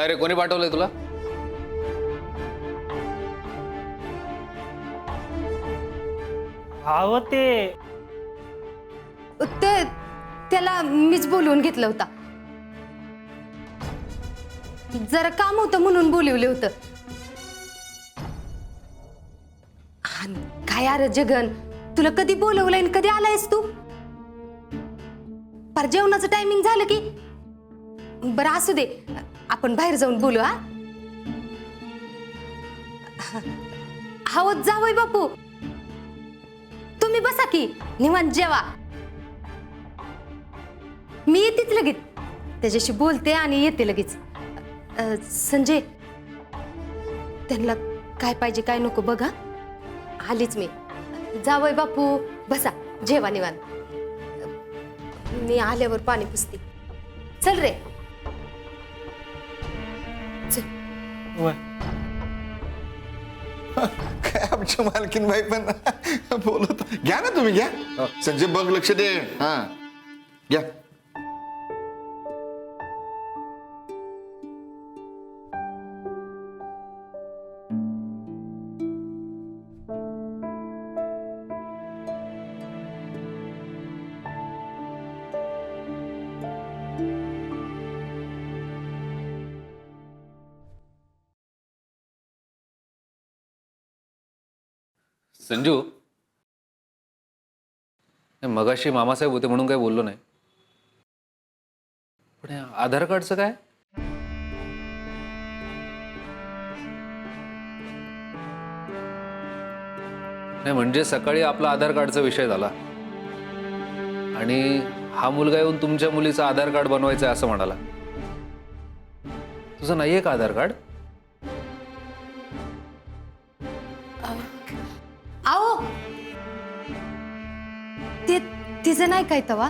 काय रे, कोणी पाठवलंय तुला? अहो ते त्याला मीच बोलवून घेतलं होता. जरा काम होतं म्हणून बोलवलं होतं. काय अरे जगन, तुला कधी बोलवलंय आणि कधी आलायस तू? पर जेवणाचं टायमिंग झालं की बरं असू दे, आपण बाहेर जाऊन बोलू. हा जावई बापू, तुम्ही बसा की निवांत जेवा. मी येतेच लगेच, त्याच्याशी बोलते आणि येते लगेच. संजय, त्यांना काय पाहिजे काय नको बघा. आलीच मी. जावई बापू बसा, जेवा निवांत. मी आल्यावर पाणी पुसते. चल रे चल. वय काय आमच्या मालकीन बाई पण बोलत. घ्या ना तुम्ही, घ्या. संजय बघ, लक्ष दे. हा घ्या. संजू, मगाशी मामासाहेब होते म्हणून काही बोललो नाही, पण हे आधार कार्डचं काय? नाही म्हणजे सकाळी आपला आधार कार्डचा विषय झाला आणि हा मुलगा येऊन तुमच्या मुलीचं आधार कार्ड बनवायचं आहे असं म्हणाला. तुझं नाहीये का आधार कार्ड? आओ, ते तिचं नाही काय तवा.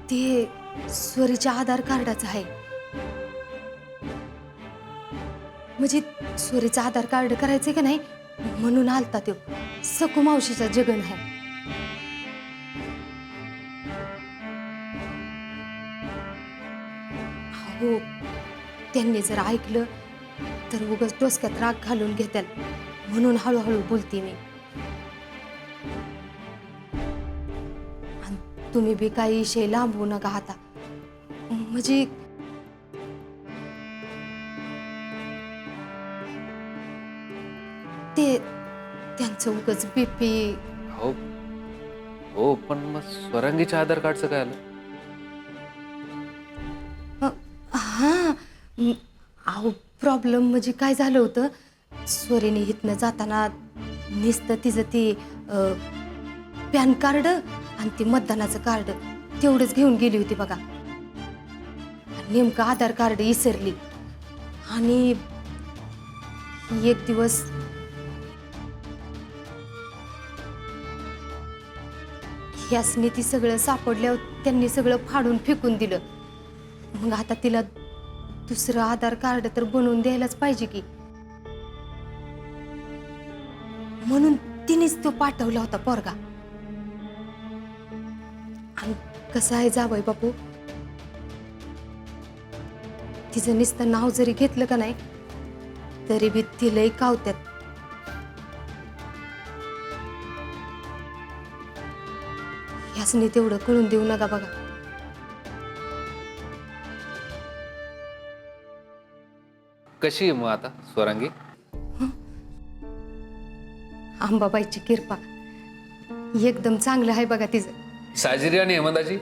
ते स्वरीच्या आधार कार्डाचं आहे. म्हणजे स्वरीचं आधार कार्ड करायचंय का नाही म्हणून आलता तो. सकू मावशीचा जगन आहे. हो, त्यांनी जर ऐकलं तर उगाच डोसक्यात राग घालून घेतात म्हणून हळूहळू बोलते मी. आणि तुम्ही बी काही विषय लांबवू नका आता. म्हणजे ते त्यांचं उगाच बीपी. हो हो, पण मग स्वरांगीच्या आधार कार्डचं काय आलं? हा, अहो प्रॉब्लेम म्हणजे काय झालं होतं, स्वरीने इथनं जाताना नुसतं तिचं ती पॅन कार्ड आणि ती मतदानाचं कार्ड तेवढंच घेऊन गेली होती बघा. नेमकं आधार कार्ड विसरली आणि एक दिवस ह्यासनी ती सगळं सापडल्यावर त्यांनी सगळं फाडून फेकून दिलं. मग आता तिला दुसरं आधार कार्ड तर बनवून द्यायलाच पाहिजे की, म्हणून तिनेच तो पाठवला होता पोरगा. आणि कसं आहे जावई बापू, तिचं नुसतं नाव जरी घेतलं का नाही तरी बी तिलाही कावत्यात. ह्यासनी तेवढं कळून देऊ नका बघा. कशी आहे मग आता स्वरांगी? अंबाबाईची कृपा एकदम चांगलं आहे बघा तिचं. साजिरी आणि हेमंताची?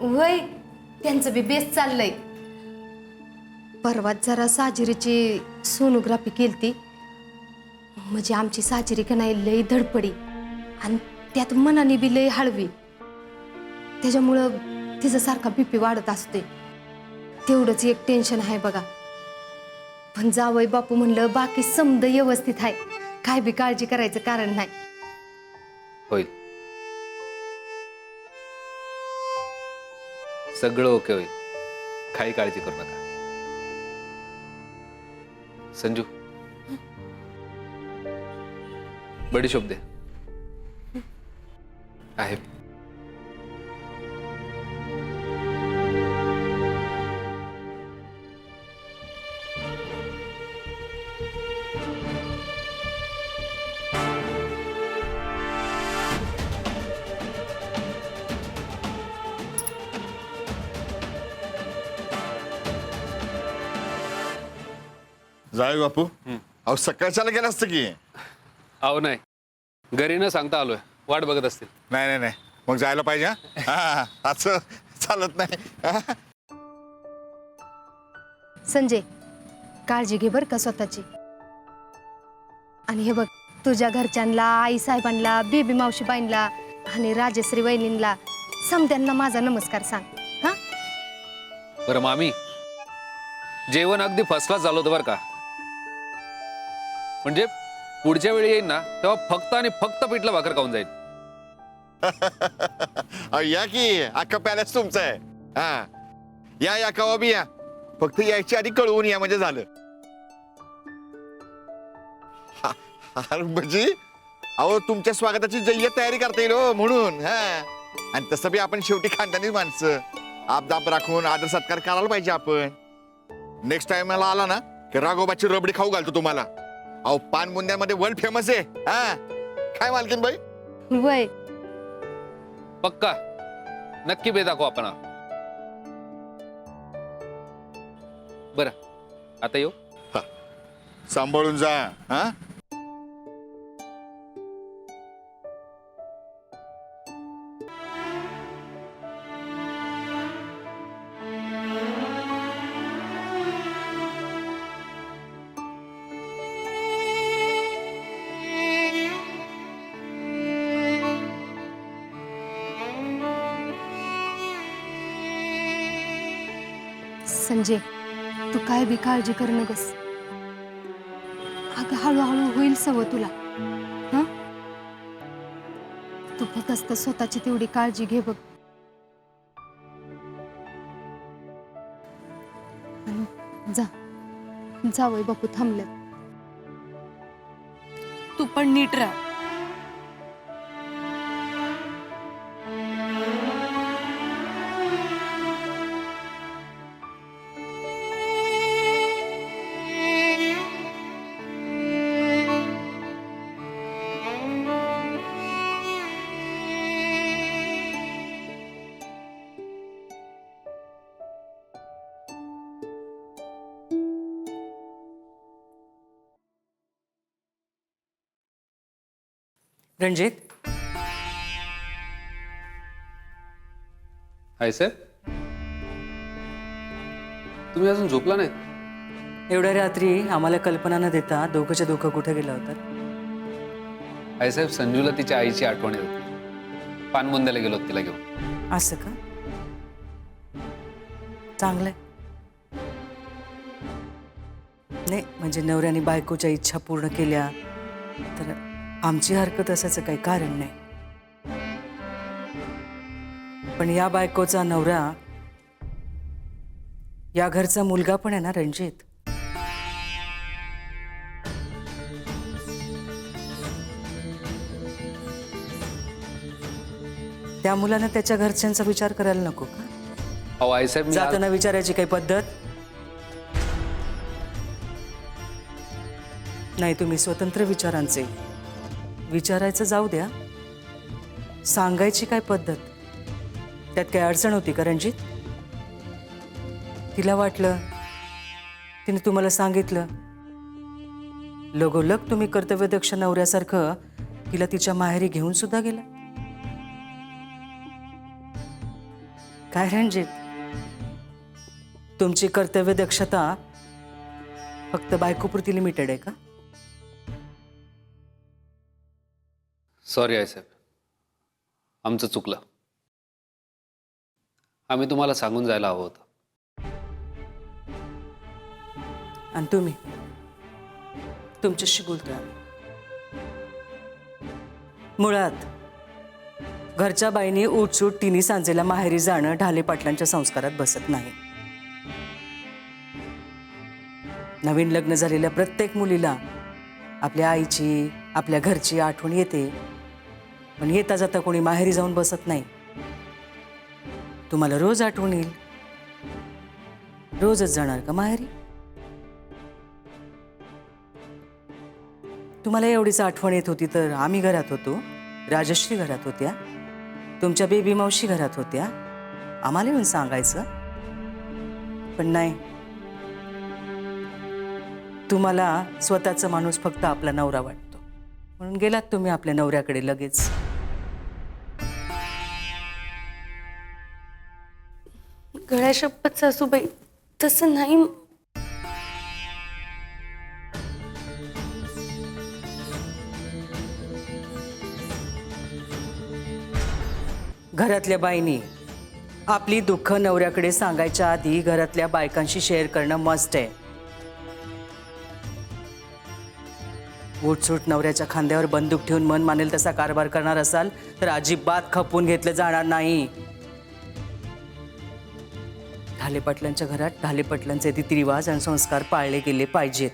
वय त्यांचं बी बेस्ट चाललंय. परवाच जरा साजिरीची सोनोग्राफी केलती. म्हणजे आमची साजिरी का नाही लय धडपडी आणि त्यात मनाने बी लय हळवी. त्याच्यामुळं तिचं सारखा बीपी वाढत असते. तेवढंच एक टेन्शन आहे बघा. पण जावई बापू म्हणलं बाकी समद व्यवस्थित आहे, काय बी काळजी करायचं कारण नाही. होईल, सगळं ओके होईल, काही काळजी करू नका. संजू, बडीशोप दे. आहे. जाय बापू अहो सकाळच्याला गेला असतं की. अहो नाही, घरी न सांगता आलोय, वाट बघत असतील. नाही नाही नाही मग जायला पाहिजे हा असं चालत नाही हा? संजय, काळजी घे बरं का स्वतःची. आणि हे बघ, तुझ्या घरच्यांना, आई साहेबांना, बेबी मावशीबाईंना आणि राजश्री वहिनींना समद्यांना माझा नमस्कार सांग हा. बरं मामी, जेवण अगदी फर्स्ट क्लास झालं होतं बरं का. म्हणजे पुढच्या वेळी येईन ना तेव्हा फक्त आणि फक्त पिठलं भाकर खाऊन जाईल. अहो, या की अख्खा पॅलेस तुमचा आहे हा. या कवा बी या, फक्त यायची आधी कळवून या म्हणजे झालं. अरे म्हणजे अहो तुमच्या स्वागताची जय्यत तयारी करता येईल हो म्हणून हा. आणि तसं बी आपण शेवटी खानदानी माणसं, आपदाप राखून आदर सत्कार करायला पाहिजे आपण. नेक्स्ट टाइम मला आला ना की राघोबाची रबडी खाऊ घालतो तुम्हाला. अहो पानबुंद्यामध्ये वर्ल्ड फेमस आहे हा. काय मालकीन बाई. वय पक्का नक्की बे दाखवू आपण. बरं आता येऊ. सांभाळून जा हा. संजय, तू काय बी काळजी कर नगस. अगं हळूहळू होईल सवय तुला हा. तू फक्त स्वतःची तेवढी काळजी घे बघ. आणि जावय बापू थांबल्यात. तू पण नीट राहा. रणजित, आहे साहेब, तुम्ही अजून झोपला नाहीत? एवढ्या रात्री आम्हाला कल्पना न देता दोघंच्या दोघं कुठे गेला होता? आहे साहेब, संजूला तिच्या आईची आठवण येत होती. पानबुंद्याला गेलो तिला घेऊन. असं का? चांगलंय. नाही म्हणजे नवऱ्याने बायकोच्या इच्छा पूर्ण केल्या तर आमची हरकत असायचं काही कारण नाही. पण या बायकोचा नवरा या घरचा मुलगा पण आहे ना रणजित. त्या मुलानं त्याच्या घरच्यांचा विचार करायला नको का? अहो आई साहेब, मी आज- जाताना विचारायची काही पद्धत नाही. तुम्ही स्वतंत्र विचारांचे, विचारायचं जाऊ द्या, सांगायची काय पद्धत? त्यात काही अडचण होती का रणजित? तिला वाटलं, तिने तुम्हाला सांगितलं, लगोलग तुम्ही कर्तव्यदक्ष नवऱ्यासारखं तिला तिच्या माहेरी घेऊन सुद्धा गेला. काय रणजित, तुमची कर्तव्यदक्षता फक्त बायकोपुरती लिमिटेड आहे का? सॉरी आई साहेब, आमचं चुकलं. आम्ही तुम्हाला सांगून जायला हवं होतं. आणि तुम्ही तुमच्याशी बोलतोय आम्ही. मुळात घरच्या बाईंनी उठसूट तिन्ही सांजेला माहेरी जाणं ढाले पाटलांच्या संस्कारात बसत नाही. नवीन लग्न झालेल्या प्रत्येक मुलीला आपल्या आईची, आपल्या घरची आठवण येते. पण येता जाता कोणी माहेरी जाऊन बसत नाही. तुम्हाला रोज आठवण येईल. रोजच जाणार का माहेरी? तुम्हाला एवढीच आठवण येत होती तर आम्ही घरात होतो, राजश्री घरात होत्या, तुमच्या बेबी मावशी घरात होत्या. आम्हाला येऊन सांगायचं. पण नाही, तुम्हाला स्वतःचा माणूस फक्त आपला नवरा वाटतो म्हणून गेलात तुम्ही आपल्या नवऱ्याकडे लगेच. गळ्या शपथ सासूबाई, तसं नाही. घरातल्या बाईंनी आपली दुःख नवऱ्याकडे सांगायच्या आधी घरातल्या बायकांशी शेअर करणं मस्ट आहे. उठसूट नवऱ्याच्या खांद्यावर बंदूक ठेवून मन मानेल तसा कारभार करणार असाल तर अजिबात खपवून घेतलं जाणार नाही. ढालेपाटलांच्या घरात ढालेपाटलांचे रीतिरिवाज आणि संस्कार पाळले गेले पाहिजेत.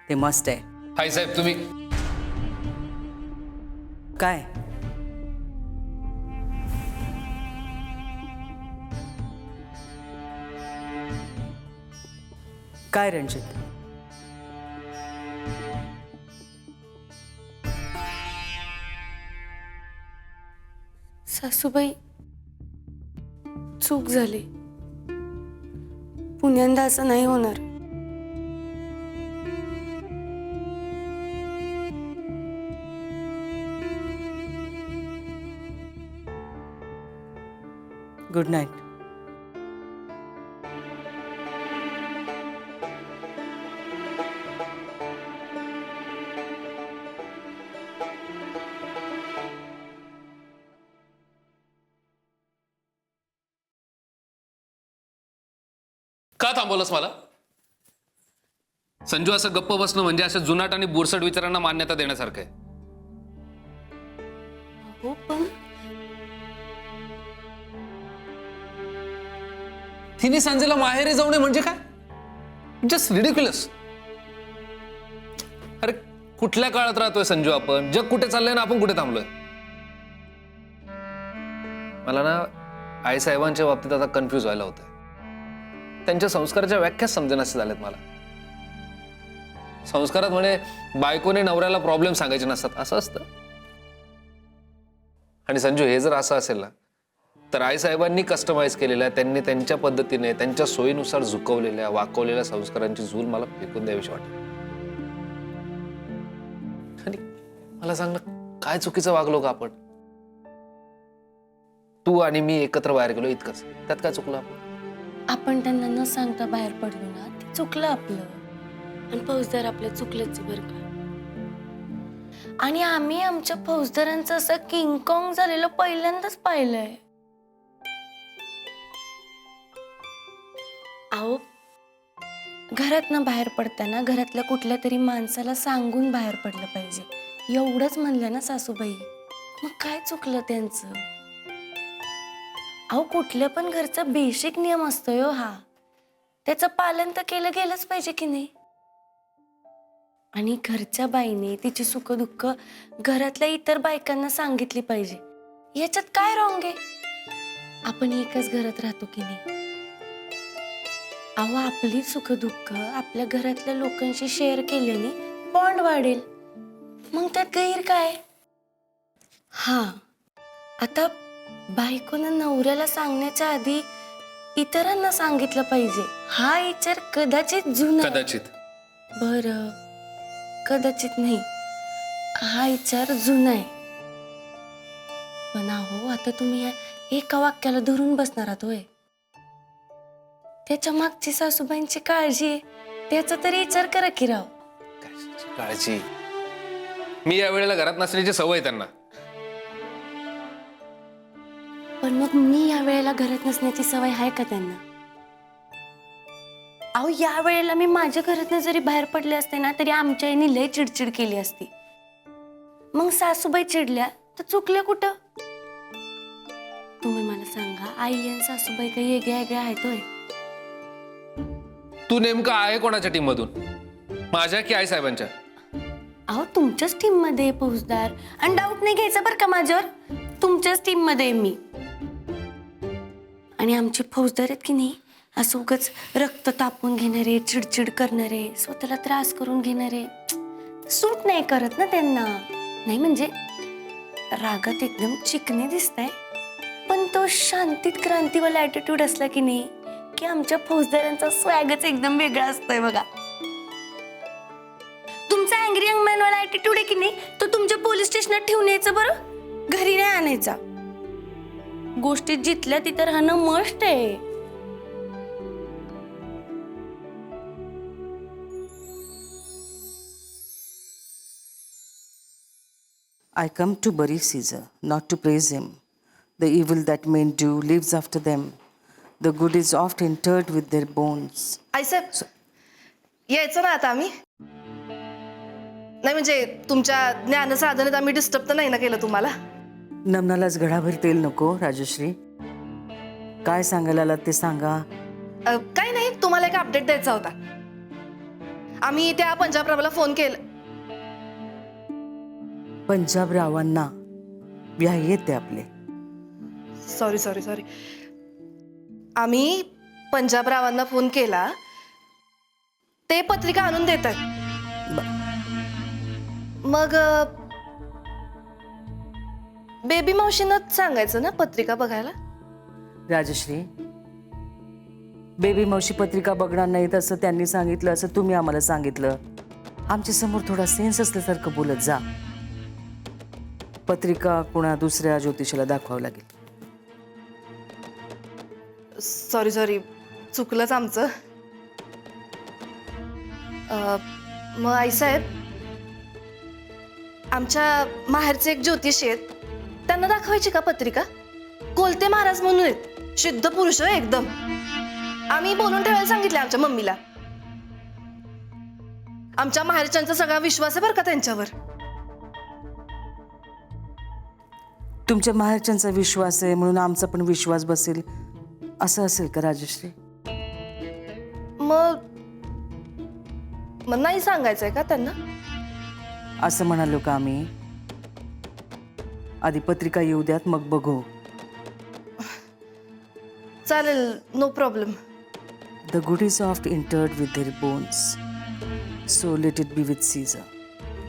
ते मस्ट आहे. आईसाहेब तुम्ही काय काय रणजित? सासूबाई, चूक झाली. पुण्यांदा असं नाही होणार. Good night. का थांबवलंस मला? संजू, असं गप्प बसणं म्हणजे असं जुनाट आणि बुरसट विचारांना मान्यता देण्यासारखं आहे. हो, पण तिने संजयला माहेरी जाऊ नये म्हणजे काय? Just ridiculous. अरे कुठल्या काळात राहतोय संजू आपण? जग कुठे चाललंय ना आपण कुठे थांबलोय? मला ना आईसाहेबांच्या बाबतीत आता कन्फ्युज व्हायला होतंय. त्यांच्या संस्काराच्या व्याख्याच समजेनासे झालेत मला. संस्कारात म्हणे बायकोने नवऱ्याला प्रॉब्लेम सांगायचे नसतात असं असतं. आणि संजू, हे जर असं असेल ना तर आईसाहेबांनी कस्टमाइज केलेल्या, त्यांनी त्यांच्या पद्धतीने त्यांच्या सोयीनुसार झुकवलेल्या वाकवलेल्या संस्कारांची झूल मला फेकून द्यावीशी वाटते. आणि मला सांग ना, काय चुकीचं वागलो का आपण? तू आणि मी एकत्र बाहेर गेलो इतकंच, त्यात काय चुकलं आपण? आपण त्यांना न सांगता बाहेर पडलो ना, ते चुकलं आपलं. आणि फौजदार आपल्या चुकलेच बरं का. आणि आम्ही आमच्या फौजदारांचं असं किंगकॉंग झालेलं पहिल्यांदाच पाहिलंय. अहो, घरातनं बाहेर पडताना घरातल्या कुठल्या तरी माणसाला सांगून बाहेर पडलं पाहिजे, एवढंच म्हणलं ना सासूबाई. मग काय चुकलं त्यांचं? अहो, कुठल्या पण घरचा बेसिक नियम असतोय हो हा. त्याचं पालन तर केलं गेलंच पाहिजे की नाही? आणि घरच्या बाईने तिची सुखदुःख घरातल्या इतर बायकांना सांगितली पाहिजे. याच्यात काय रॉंग आहे? आपण एकाच घरात राहतो की नाही? अहो, आपली सुखदुःख आपल्या घरातल्या लोकांशी शेअर केल्याने बॉन्ड वाढेल. मग त्यात गैर काय? हा, आता बायकोनं नवऱ्याला सांगण्याच्या आधी इतरांना सांगितलं पाहिजे, हा विचार कदाचित जुना. कदाचित बरं, कदाचित नाही, हा विचार जुना आहे. पण अहो, आता तुम्ही या एका वाक्याला धरून बसणार आहात होय? त्याच्या मागची सासूबाईंची काळजी आहे, त्याचा तरी विचार करा की राव. काळजी? मी या वेळेला घरात नसण्याची सवय आहे त्यांना. पण मग मी या वेळेला घरात नसण्याची सवय आहे का त्यांना? अहो, या वेळेला मी माझ्या घरातनं जरी बाहेर पडले असते ना, तरी आमच्या आईने लय चिडचिड केली असती. मग सासूबाई चिडल्या तर चुकल्या कुठं? तुम्ही मला सांगा, आई आणि सासूबाई काही वेगळ्या वेगळ्या आहेत होय? तू नेमका आहे कोणाच्या टीम मधून, माझ्या की आई साहेबांच्या? अहो तुमच्याच टीम मध्ये आहे फौजदार, आणि डाऊट नाही घ्यायचा बरं का माझ्यावर. तुमच्याच टीम मध्ये आहे मी. आणि आमचे फौजदार आहेत की नाही, असं उगाच रक्त तापवून घेणारे, चिडचिड करणारे, स्वतःला त्रास करून घेणारे सूट नाही करत ना त्यांना. नाही म्हणजे रागात एकदम चिकने दिसताय, पण तो शांतीत क्रांतीवाला ॲटिट्यूड असला की नाही, की आमच्या फौजदारांचा स्वॅगच एकदम वेगळा असतोय बघा. तुमचा अँग्री यंग मॅन वाला ॲटिट्यूड आहे की नाही, तो तुमच्या पोलीस स्टेशनात ठेवून यायचं बरं, घरी नाही आणायचा. गोष्टी जिथल्या तिथं राहणं मस्ट आहे. I come to bury Caesar, not to praise him. The evil that men do lives after them. The good is oft interred with their bones. आईसाहेब यायचं ना आता आम्ही. नाही म्हणजे तुमच्या ज्ञानसाधनेत आम्ही डिस्टर्ब तर नाही ना केलं तुम्हाला. नमनालाच घडाभर तेल नको राजश्री. काय सांगायला आलात ते सांगा. काही नाही, तुम्हाला एक अपडेट द्यायचा होता. आम्ही त्या पंजाबरावाला फोन केला. पंजाब रावांना व्याही येते आपले. Sorry sorry sorry. आम्ही पंजाबरावांना फोन केला, ते पत्रिका आणून देत आहेत. मग बेबी मावशीनंच सांगायचं ना पत्रिका बघायला. राजश्री, बेबी मावशी पत्रिका बघणार नाहीत असं त्यांनी सांगितलं, असं तुम्ही आम्हाला सांगितलं. आमच्या समोर थोडा सेन्स असल्यासारखं बोलत जा. पत्रिका कुणा दुसऱ्या ज्योतिषाला दाखवावं लागेल. सॉरी सॉरी, चुकलंच आमचं. मग आईसाहेब, आमच्या माहेरचे एक ज्योतिषी आहेत, त्यांना दाखवायची का पत्रिका? कोलते महाराज म्हणून आहेत, सिद्ध पुरुष आहे एकदम. आम्ही बोलून ठेवायला सांगितले आमच्या मम्मीला. आमच्या माहेरच्यांचा सगळा विश्वास आहे बरं का त्यांच्यावर. तुमच्या माहेरच्यांचा विश्वास आहे म्हणून आमचा पण विश्वास बसेल असं असेल का राजश्री? मग मग नाही सांगायचंय का त्यांना? असं म्हणालो का आम्ही? आधी पत्रिका येऊ द्यात, मग बघू. चालेल, no problem. The good is oft interred with their bones, so let it be with Caesar.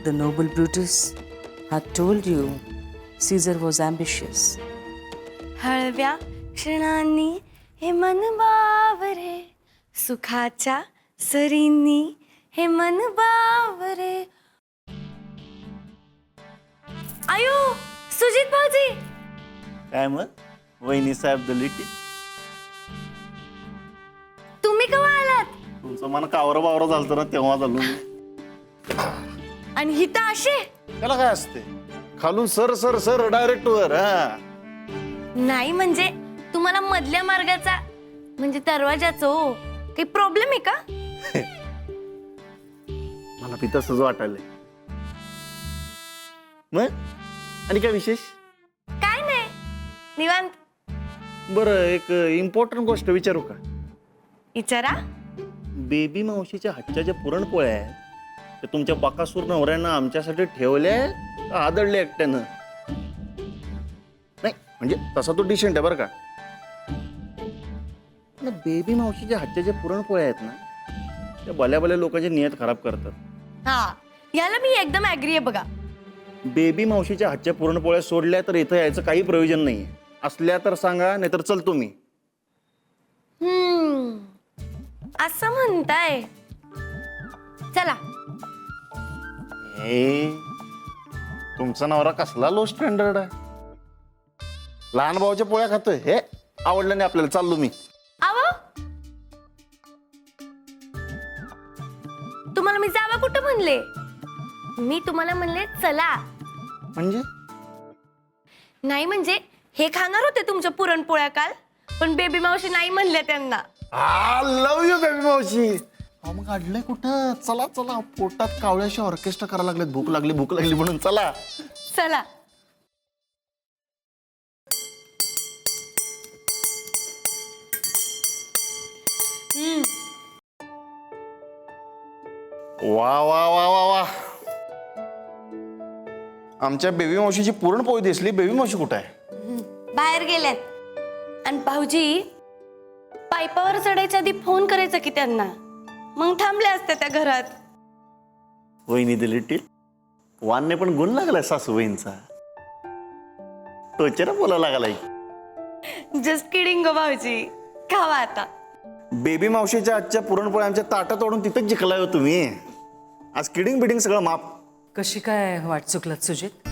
The noble Brutus had told you Caesar was ambitious. हळव्या क्षणांनी हे मन बावरे, सुखाच्या सरींनी हे मन बावरे. आयो सुजित भाऊजी, काय मग वहिनी साहेब द लिटिल, तुम्ही केव्हा आलात? तुमचं मन कावरं बावरं झालं ना तेव्हा झालो. आणि हिता असे त्याला काय असते, खालून सर सर सर डायरेक्ट वर. हा नाही म्हणजे तुम्हाला मधल्या मार्गाचा म्हणजे दरवाजाचा हो काही प्रॉब्लेम आहे का? मला बी तसंच वाटायलंय. मग आणि काय विशेष? काय नाही, निवांत. बरं, एक इम्पॉर्टंट गोष्ट विचारू का? विचारा. बेबी मावशीच्या हातच्या ज्या पुरणपोळ्या आहेत ते तुमच्या बकासूर नवऱ्यानं आमच्यासाठी ठेवल्या आदळले एकट्यानं? नाही म्हणजे तसा तो डिसेंट आहे बरं का. बेबी मावशीच्या हातच्या ज्या पुरणपोळ्या आहेत ना, त्या भल्या भल्या लोकांची नियत खराब करतात. हा, याला मी एकदम ऍग्री आहे बघा. बेबी मावशीच्या हातच्या पुरणपोळ्या सोडल्या तर इथं यायचं काही प्रयोजन नाहीये. असल्या तर सांगा, नाहीतर चलतो मी. असं म्हणताय. चला. हे तुमचा नवरा कसला लो स्टँडर्ड आहे. लहान भाऊच्या पोळ्या खातोय. हे आवडलं नाही आपल्याला, चाललो मी. आवा, तुम्हाला मी जावा कुठं म्हणले? मी तुम्हाला म्हणले चला. म्हणजे नाही म्हणजे हे खाणार होते तुमच्या पुरणपोळ्या काल, पण बेबी मावशी नाही म्हणले त्यांना. लव यू बेबी मावशी. मग अडलंय कुठं? चला चला, पोटात कावळ्याशी ऑर्केस्ट्रा करायला लागलेत. भूक लागली म्हणून चला. चला. वा वा वा वा वा. आमच्या बेबी मावशीची पुरणपोळी दिसली. बेबी मावशी कुठं आहे? बाहेर गेल्यात. आणि भाऊजी पाईपावर चढायच्या आधी फोन करायचा की त्यांना, मग थांबले असते त्या घरात. वहिनी दिली टीप. वानने पण गुण लागलाय सासूबाईंचा. टोचेरा बोला लागलाय. जस्ट किडिंग गो भाऊजी, खावा आता. बेबी मावशीच्या आजच्या पुरणपोळ्या आमच्या ताटात ओढून तिथंच जिंकलाय हो तुम्ही. आज किडिंग बिडिंग सगळं माप. कशी काय वाट चुकलात सुजित?